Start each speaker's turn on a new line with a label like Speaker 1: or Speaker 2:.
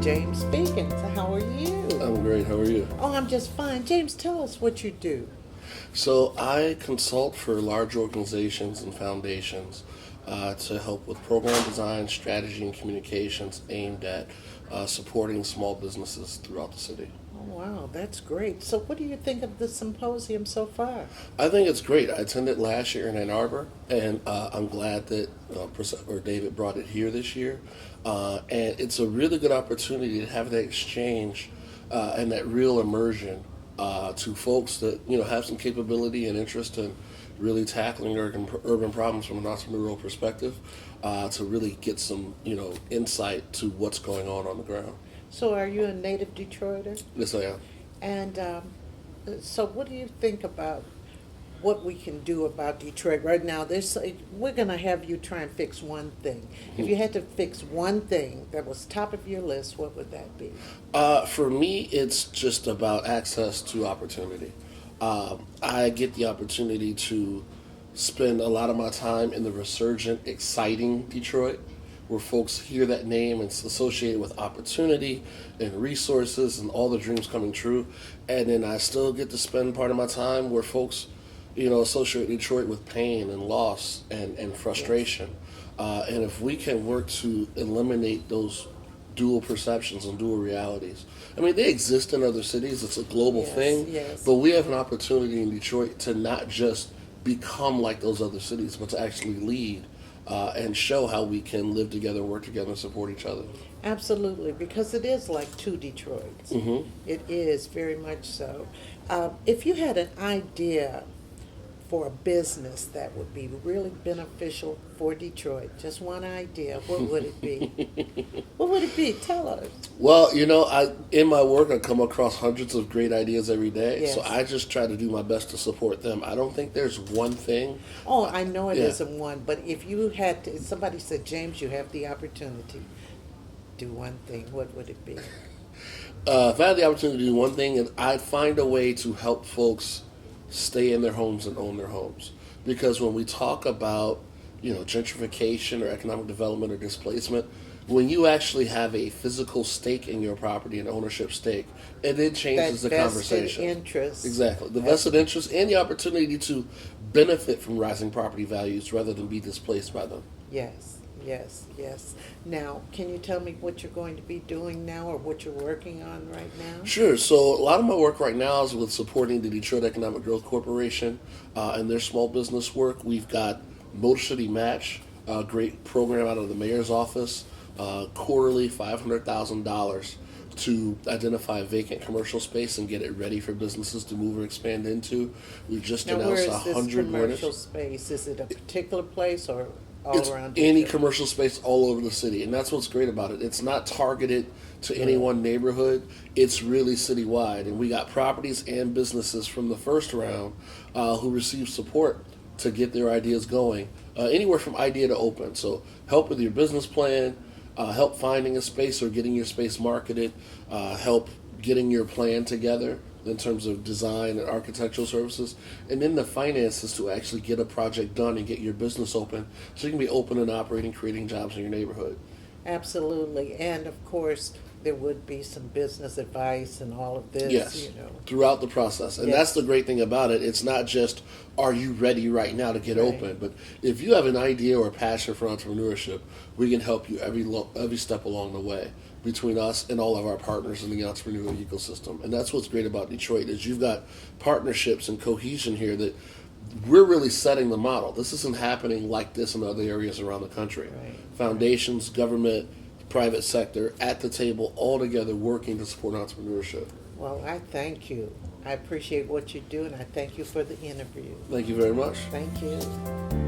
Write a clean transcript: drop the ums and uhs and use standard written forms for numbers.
Speaker 1: James Feagin. So how are you?
Speaker 2: I'm great. How are you?
Speaker 1: Oh, I'm just fine. James, tell us what you do.
Speaker 2: So I consult for large organizations and foundations to help with program design, strategy, and communications aimed at supporting small businesses throughout the city.
Speaker 1: Oh, wow, that's great. So what do you think of the symposium so far?
Speaker 2: I think it's great. I attended last year in Ann Arbor, and I'm glad that David brought it here this year. And it's a really good opportunity to have that exchange and that real immersion to folks that have some capability and interest in really tackling urban problems from an entrepreneurial perspective, to really get some insight to what's going on the ground.
Speaker 1: So are you a native Detroiter?
Speaker 2: Yes, I am.
Speaker 1: And so what do you think about what we can do about Detroit right now? We're going to have you try and fix one thing. If you had to fix one thing that was top of your list, what would that be?
Speaker 2: For me, it's just about access to opportunity. I get the opportunity to spend a lot of my time in the resurgent, exciting Detroit, where folks hear that name and it's associated with opportunity and resources and all the dreams coming true. And then I still get to spend part of my time where folks, associate Detroit with pain and loss and frustration. And if we can work to eliminate those dual perceptions and dual realities. I mean, they exist in other cities. It's a global thing.
Speaker 1: Yes.
Speaker 2: But we have an opportunity in Detroit to not just become like those other cities, but to actually lead and show how we can live together, work together, and support each other.
Speaker 1: Absolutely, because it is like two Detroits.
Speaker 2: Mm-hmm.
Speaker 1: It is very much so. If you had an idea for a business that would be really beneficial for Detroit, just one idea, what would it be? What would it be? Tell us.
Speaker 2: Well, in my work, I come across hundreds of great ideas every day,
Speaker 1: Yes.
Speaker 2: so I just try to do my best to support them. I don't think there's one thing.
Speaker 1: Oh, I know it
Speaker 2: Yeah.
Speaker 1: isn't one, but if you had to, if somebody said, James, you have the opportunity, do one thing, what would it be?
Speaker 2: If I had the opportunity to do one thing, and I'd find a way to help folks stay in their homes and own their homes. Because when we talk about, gentrification or economic development or displacement, when you actually have a physical stake in your property, an ownership stake, it changes the conversation.
Speaker 1: Interest.
Speaker 2: Exactly. The vested interest and the opportunity to benefit from rising property values rather than be displaced by them.
Speaker 1: Yes. Now, can you tell me what you're going to be doing now or what you're working on right now?
Speaker 2: Sure. So a lot of my work right now is with supporting the Detroit Economic Growth Corporation and their small business work. We've got Motor City Match, a great program out of the mayor's office, quarterly $500,000 to identify vacant commercial space and get it ready for businesses to move or expand into. We've just
Speaker 1: Now, where
Speaker 2: announced
Speaker 1: is this
Speaker 2: 100 winners.
Speaker 1: commercial space? Is it a particular place or all
Speaker 2: It's
Speaker 1: around
Speaker 2: any
Speaker 1: Detroit?
Speaker 2: commercial space all over the city, and that's what's great about it. It's not targeted to any one neighborhood. It's really citywide, and we got properties and businesses from the first round who received support to get their ideas going, anywhere from idea to open. So help with your business plan, help finding a space or getting your space marketed, help getting your plan together in terms of design and architectural services, and then the finances to actually get a project done and get your business open so you can be open and operating, creating jobs in your neighborhood.
Speaker 1: Absolutely. And of course, there would be some business advice and all of this,
Speaker 2: Yes, throughout the process. And that's the great thing about it. It's not just, are you ready right now to get
Speaker 1: Right.
Speaker 2: open? But if you have an idea or a passion for entrepreneurship, we can help you every step along the way between us and all of our partners in the entrepreneurial ecosystem. And that's what's great about Detroit is you've got partnerships and cohesion here that we're really setting the model. This isn't happening like this in other areas around the country.
Speaker 1: Right.
Speaker 2: Foundations, government, private sector at the table all together working to support entrepreneurship.
Speaker 1: Well, I thank you. I appreciate what you do, and I thank you for the interview.
Speaker 2: Thank you very much.
Speaker 1: Thank you.